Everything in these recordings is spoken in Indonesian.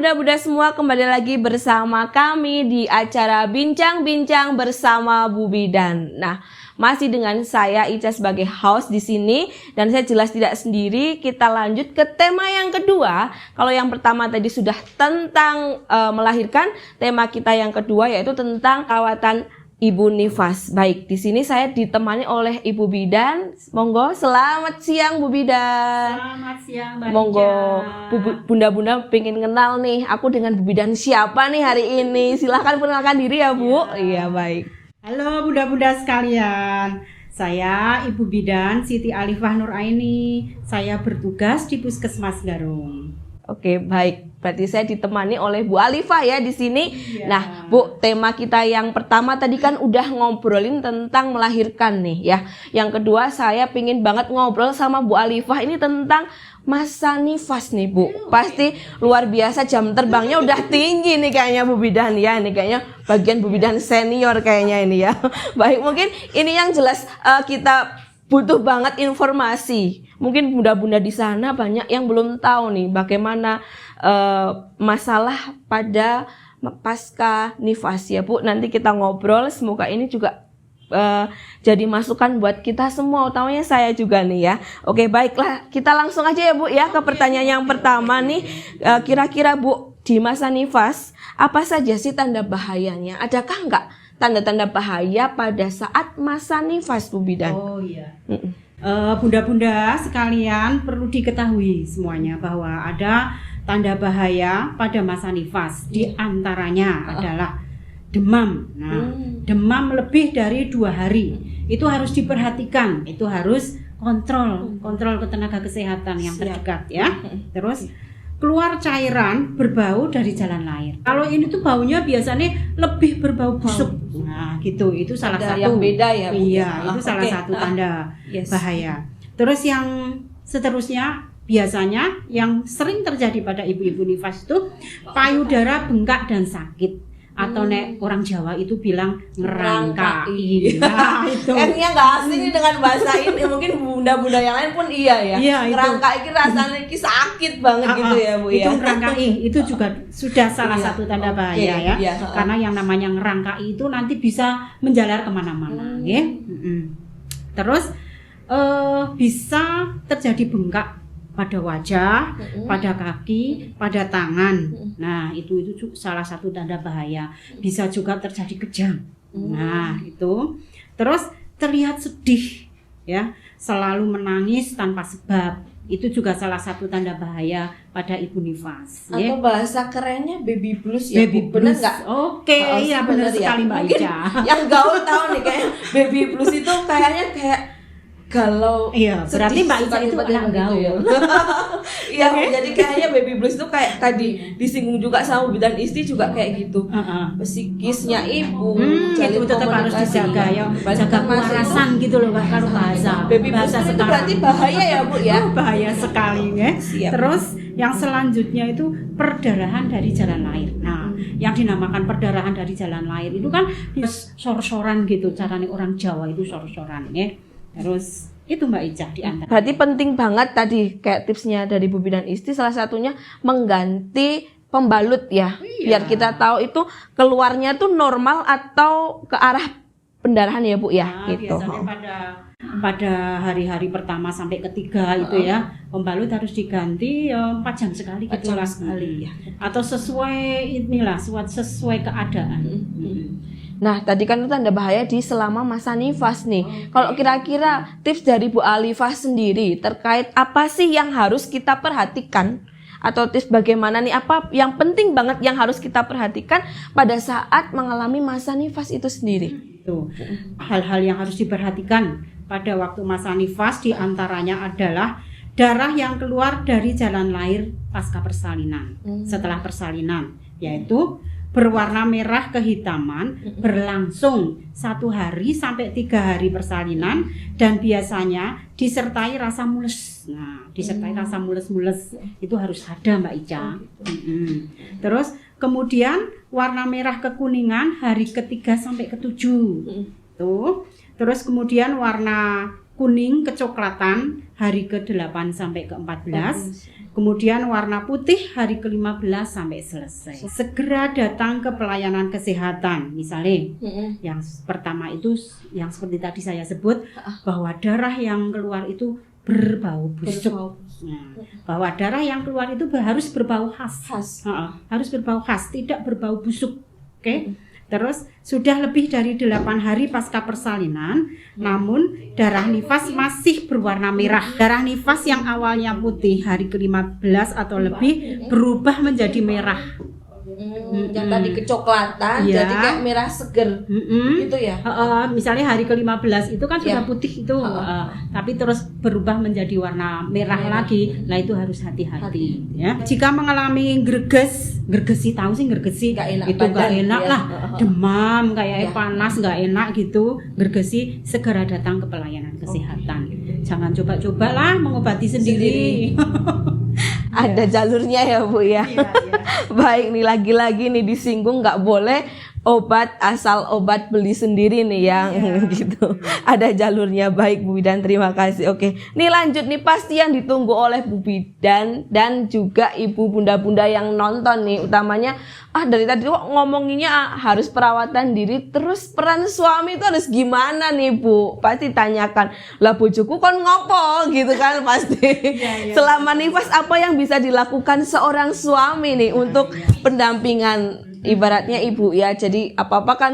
Bunda-bunda semua, kembali lagi bersama kami di acara Bincang-bincang bersama Bu Bidan. Nah, masih dengan saya Ica sebagai host di sini dan saya jelas tidak sendiri. Kita lanjut ke tema yang kedua. Kalau yang pertama tadi sudah tentang melahirkan, tema kita yang kedua yaitu tentang perawatan Ibu nifas. Baik, di sini saya ditemani oleh Ibu Bidan. Monggo, selamat siang Bu Bidan. Selamat siang Mbak Monggo, Ica. Bunda-bunda pengen kenal nih, aku dengan Bu Bidan siapa nih hari ini? Silahkan perkenalkan diri ya Bu. Iya, baik. Halo bunda-bunda sekalian. Saya Ibu Bidan Siti Alifah Nuraini. Saya bertugas di Puskesmas Garung. Oke, baik. Berarti saya ditemani oleh Bu Alifah ya di sini. Iya. Nah, Bu, tema kita yang pertama tadi kan udah ngobrolin tentang melahirkan nih ya. Yang kedua saya pingin banget ngobrol sama Bu Alifah ini tentang masa nifas nih Bu. Pasti luar biasa, jam terbangnya udah tinggi nih kayaknya Bu Bidan ya. Ini kayaknya bagian Bu Bidan senior kayaknya ini ya. Baik, mungkin ini yang jelas kita butuh banget informasi. Mungkin bunda-bunda di sana banyak yang belum tahu nih bagaimana masalah pada pasca nifas ya Bu. Nanti kita ngobrol, semoga ini juga jadi masukan buat kita semua, utamanya saya juga nih ya. Oke, baiklah, kita langsung aja ya Bu ya ke pertanyaan yang pertama nih. Kira-kira Bu, di masa nifas apa saja sih tanda bahayanya? Adakah enggak tanda-tanda bahaya pada saat masa nifas Bu Bidan? Oh iya. Bunda-bunda sekalian perlu diketahui semuanya bahwa ada tanda bahaya pada masa nifas. Di antaranya adalah demam. Nah, demam lebih dari 2 hari. Itu harus diperhatikan. Itu harus kontrol ke tenaga kesehatan yang terdekat ya. Terus keluar cairan berbau dari jalan lahir. Kalau ini tuh baunya biasanya lebih berbau busuk. Nah, gitu. Itu salah satu yang beda ya Bu? Iya, itu salah satu tanda bahaya. Terus yang seterusnya biasanya yang sering terjadi pada ibu-ibu nifas itu payudara bengkak dan sakit. Atau nek orang Jawa itu bilang ngerangkai. Nah, itu. Kayaknya nggak asing ini dengan bahasa ini. Mungkin bunda-bunda yang lain pun iya ya. Iya, ngerangkai ini rasanya sakit banget gitu ya Bu ya. Itu ngerangkai itu juga sudah salah satu tanda bahaya ya. Iya. Karena yang namanya ngerangkai itu nanti bisa menjalar kemana-mana. Ya. Terus bisa terjadi bengkak pada wajah, pada kaki, pada tangan. Nah, itu salah satu tanda bahaya. Bisa juga terjadi kejang. Nah, itu. Terus terlihat sedih ya, selalu menangis tanpa sebab. Itu juga salah satu tanda bahaya pada ibu nifas. Atau bahasa kerennya baby blues ya. Baby blues. Oke, iya benar sekali Mbak Ica. Yang gaul tahu nih kayak baby blues itu kayaknya kayak galau. Iya, berarti Mbak Ica itu anak gaul. Iya, jadi kayaknya baby blues itu kayak tadi disinggung juga sama Bidan Isti juga kayak gitu. Psikisnya ibu, itu tetap harus dijaga ya. Jaga kewarasan gitu loh kalau bahasa. Baby blues itu berarti bahaya ya Bu ya. Bahaya sekali ya. Siap. Terus yang selanjutnya itu perdarahan dari jalan lahir. Nah, yang dinamakan perdarahan dari jalan lahir itu kan sor-soran gitu, caranya orang Jawa itu sor-soran ya. Terus itu Mbak Ica di antara. Berarti penting banget tadi kayak tipsnya dari Bu Bidan Isti, salah satunya mengganti pembalut ya. Iya. Biar kita tahu itu keluarnya tuh normal atau ke arah pendarahan ya Bu ya. Nah, gitu. biasanya pada hari-hari pertama sampai ketiga itu ya, pembalut harus diganti 4 jam sekali gitu lah sekali ya. Atau sesuai keadaan. Nah, tadi kan itu tanda bahaya di selama masa nifas nih. Kalau kira-kira tips dari Bu Alifah sendiri terkait apa sih yang harus kita perhatikan? Atau tips bagaimana nih, apa yang penting banget yang harus kita perhatikan pada saat mengalami masa nifas itu sendiri? Tuh, hal-hal yang harus diperhatikan pada waktu masa nifas diantaranya adalah darah yang keluar dari jalan lahir pasca persalinan, setelah persalinan, yaitu berwarna merah kehitaman, berlangsung 1 hari sampai 3 hari persalinan, dan biasanya disertai rasa mules. Nah, disertai rasa mules-mules itu harus ada Mbak Ica. Terus kemudian warna merah kekuningan hari ke-3 sampai ke-7. Tuh. Terus kemudian warna kuning kecoklatan hari ke-8 sampai ke-14. Kemudian warna putih hari ke-15 sampai selesai. Segera datang ke pelayanan kesehatan. Misalnya yang pertama itu yang seperti tadi saya sebut bahwa darah yang keluar itu berbau busuk. Nah, bahwa darah yang keluar itu harus berbau khas. Harus berbau khas, tidak berbau busuk. Oke. Terus sudah lebih dari 8 hari pasca persalinan, namun darah nifas masih berwarna merah. Darah nifas yang awalnya putih hari ke-15 atau lebih berubah menjadi merah. Yang tadi kecoklatan jadi kayak merah seger gitu ya. Misalnya hari ke-15 itu kan sudah putih itu, tapi terus berubah menjadi warna merah lagi. Nah itu harus hati-hati ya. Jika mengalami gergesi, tahu sih gergesi itu nggak enak lah, demam kayak panas nggak enak gitu, gergesi, segera datang ke pelayanan kesehatan. Jangan coba-coba lah mengobati sendiri. Ada jalurnya ya Bu ya. Baik nih, lagi-lagi nih disinggung nggak boleh obat asal obat beli sendiri nih yang gitu. Ada jalurnya. Baik Bu Bidan, terima kasih. Oke, nih lanjut nih, pasti yang ditunggu oleh Bu Bidan dan juga ibu bunda-bunda yang nonton nih, utamanya dari tadi kok ngomonginnya harus perawatan diri, terus peran suami itu harus gimana nih Bu? Pasti tanyakan, lah bojoku kon ngopo gitu kan pasti. Selama nifas apa yang bisa dilakukan seorang suami nih untuk pendampingan, ibaratnya ibu ya, jadi apa-apa kan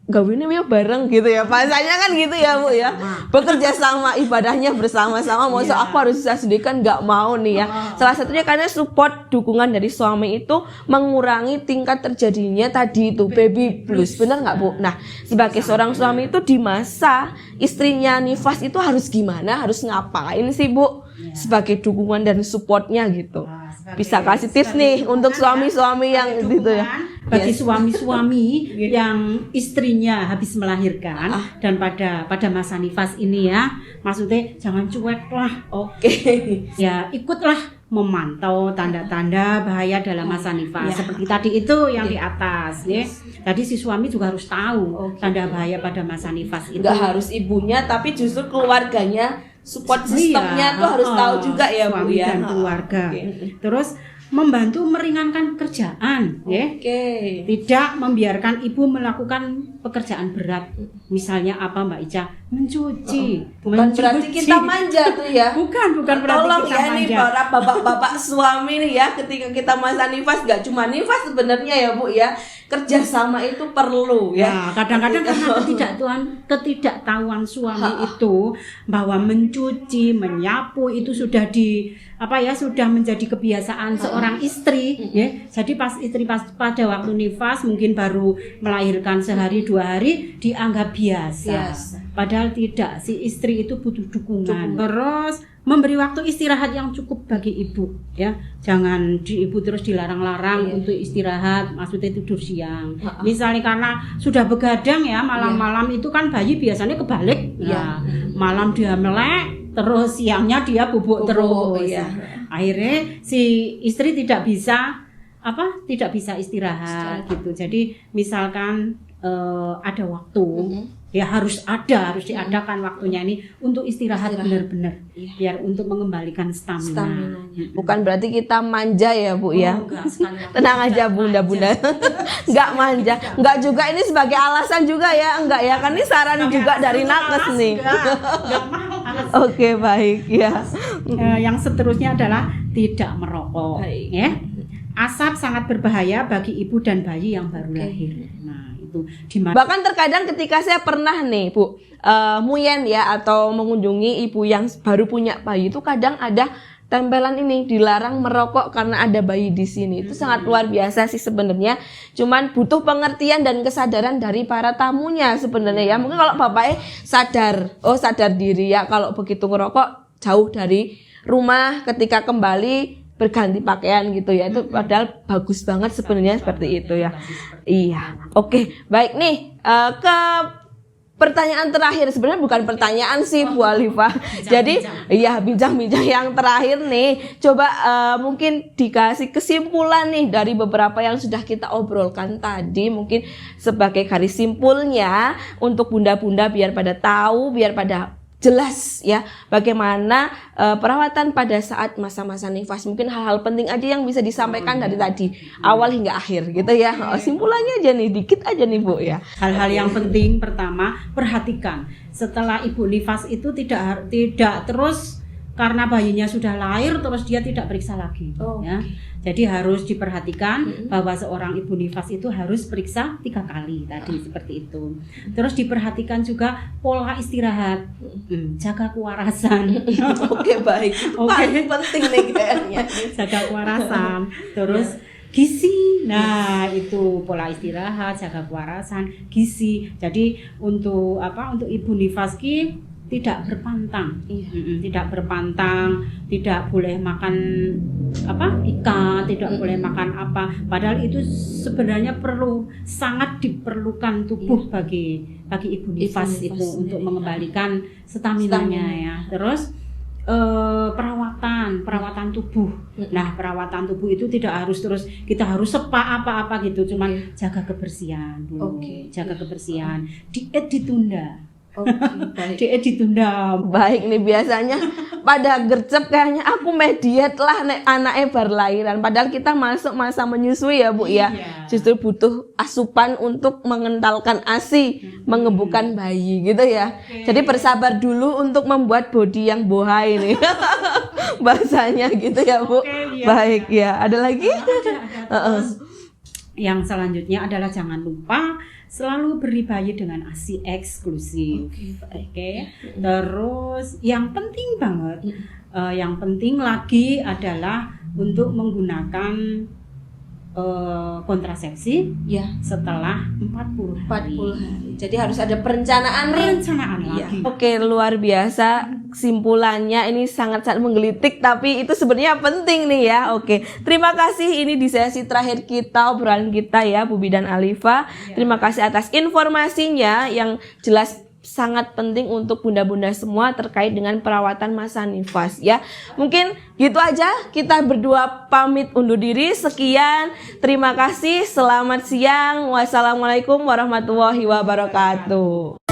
gawinnya ya bareng gitu ya, bahasanya kan gitu ya Bu ya, bekerja sama, ibadahnya bersama-sama. Masa aku harus bisa sendiri kan nggak mau nih ya. Salah satunya karena support, dukungan dari suami itu mengurangi tingkat terjadinya tadi itu baby blues, benar nggak Bu? Nah, sebagai seorang suami itu di masa istrinya nifas itu harus gimana, harus ngapain sih Bu sebagai dukungan dan supportnya gitu? Bisa kasih tips nih untuk suami-suami yang gitu ya. Bagi suami-suami yang istrinya habis melahirkan dan pada masa nifas ini ya, maksudnya jangan cuek lah. Ya ikutlah memantau tanda-tanda bahaya dalam masa nifas. Seperti tadi itu yang di atas ya. Tadi si suami juga harus tahu tanda bahaya pada masa nifas itu. Nggak harus ibunya, tapi justru keluarganya, support sistemnya tuh harus tahu juga ya Bu ya. Dan keluarga. Terus membantu meringankan pekerjaan, ya. Tidak membiarkan ibu melakukan pekerjaan berat. Misalnya apa Mbak Ica? Mencuci. Bukan berarti kita manja tuh ya. Bukan berarti tolong kita ya manja. Nih para bapak-bapak suami nih ya, ketika kita masa nifas, gak cuma nifas sebenarnya ya Bu ya. Kerjasama itu perlu ya. Nah, kadang-kadang karena ketidaktahuan suami itu bahwa mencuci, menyapu itu sudah sudah menjadi kebiasaan seorang istri ya. Jadi istri pada waktu nifas mungkin baru melahirkan sehari 2 hari dianggap biasa. Padahal tidak, si istri itu butuh dukungan. Terus memberi waktu istirahat yang cukup bagi ibu ya. Jangan ibu terus dilarang-larang untuk istirahat, maksudnya tidur siang. Misalnya karena sudah begadang ya, malam-malam itu kan bayi biasanya kebalik. Malam dia melek, terus siangnya dia bubuk terus. Akhirnya si istri tidak bisa istirahat gitu. Jadi misalkan ada waktu, ya harus diadakan waktunya ini untuk istirahat benar-benar, biar untuk mengembalikan stamina. Bukan berarti kita manja ya Bu ya. Tenang aja bunda-bunda. Enggak manja, enggak juga ini sebagai alasan juga ya, enggak ya, kan ini saran juga dari nakes nih. Oke, baik ya. Yang seterusnya adalah tidak merokok, ya. Asap sangat berbahaya bagi ibu dan bayi yang baru lahir. Nah, itu bahkan terkadang ketika saya pernah nih Bu muyen ya, atau mengunjungi ibu yang baru punya bayi, itu kadang ada tempelan ini, dilarang merokok karena ada bayi di sini. Itu sangat luar biasa sih sebenarnya. Cuman butuh pengertian dan kesadaran dari para tamunya sebenarnya ya. Mungkin kalau bapaknya sadar diri ya, kalau begitu ngerokok jauh dari rumah, ketika kembali berganti pakaian gitu ya, itu padahal bagus banget sebenarnya seperti itu ya. Iya, oke, baik nih ke pertanyaan terakhir, sebenarnya bukan pertanyaan sih Bu Alifah. Jadi iya, bincang-bincang yang terakhir nih, coba mungkin dikasih kesimpulan nih dari beberapa yang sudah kita obrolkan tadi, mungkin sebagai garis simpulnya untuk bunda-bunda biar pada tahu, biar pada jelas ya bagaimana perawatan pada saat masa-masa nifas. Mungkin hal-hal penting aja yang bisa disampaikan dari tadi awal hingga akhir gitu ya. Simpulannya aja nih, dikit aja nih Bu ya. Hal-hal yang penting pertama, perhatikan setelah ibu nifas itu tidak terus karena bayinya sudah lahir terus dia tidak periksa lagi ya. Jadi harus diperhatikan bahwa seorang ibu nifas itu harus periksa 3 kali tadi seperti itu. Terus diperhatikan juga pola istirahat, jaga kewarasan. Oke, baik. Paling penting nih kayaknya. Jaga kewarasan. Terus gizi, nah itu pola istirahat, jaga kewarasan, gizi. Jadi untuk ibu nifas tidak berpantang, tidak berpantang, tidak boleh makan ikan, tidak boleh makan apa. Padahal itu sebenarnya sangat diperlukan tubuh bagi ibu nifas itu untuk mengembalikan staminanya ya. Terus perawatan tubuh. Nah, perawatan tubuh itu tidak harus terus kita harus spa apa gitu, cuman jaga kebersihan dulu. Jaga kebersihan. Diet ditunda. Baik. Diet ditunda. Baik nih, biasanya pada gercep kayaknya aku diet lah nek anaknya baru lahiran. Padahal kita masuk masa menyusui ya Bu ya. Justru butuh asupan untuk mengentalkan ASI, mengembukan bayi gitu ya. Jadi bersabar dulu untuk membuat body yang bohai nih. Bahasanya gitu ya Bu. Baik ya. Ada lagi? Terus, yang selanjutnya adalah jangan lupa selalu beri bayi dengan ASI eksklusif. Terus yang penting banget, yang penting lagi adalah untuk menggunakan kontrasepsi ya setelah 40 hari. Jadi harus ada perencanaan lagi. Oke, luar biasa. Simpulannya ini sangat-sangat menggelitik, tapi itu sebenarnya penting nih ya. Oke, terima kasih, ini di sesi terakhir kita obrolan kita ya Bu Bidan Alifa. Terima kasih atas informasinya yang jelas sangat penting untuk bunda-bunda semua terkait dengan perawatan masa nifas ya. Mungkin gitu aja, kita berdua pamit undur diri. Sekian, terima kasih, selamat siang, wassalamualaikum warahmatullahi wabarakatuh.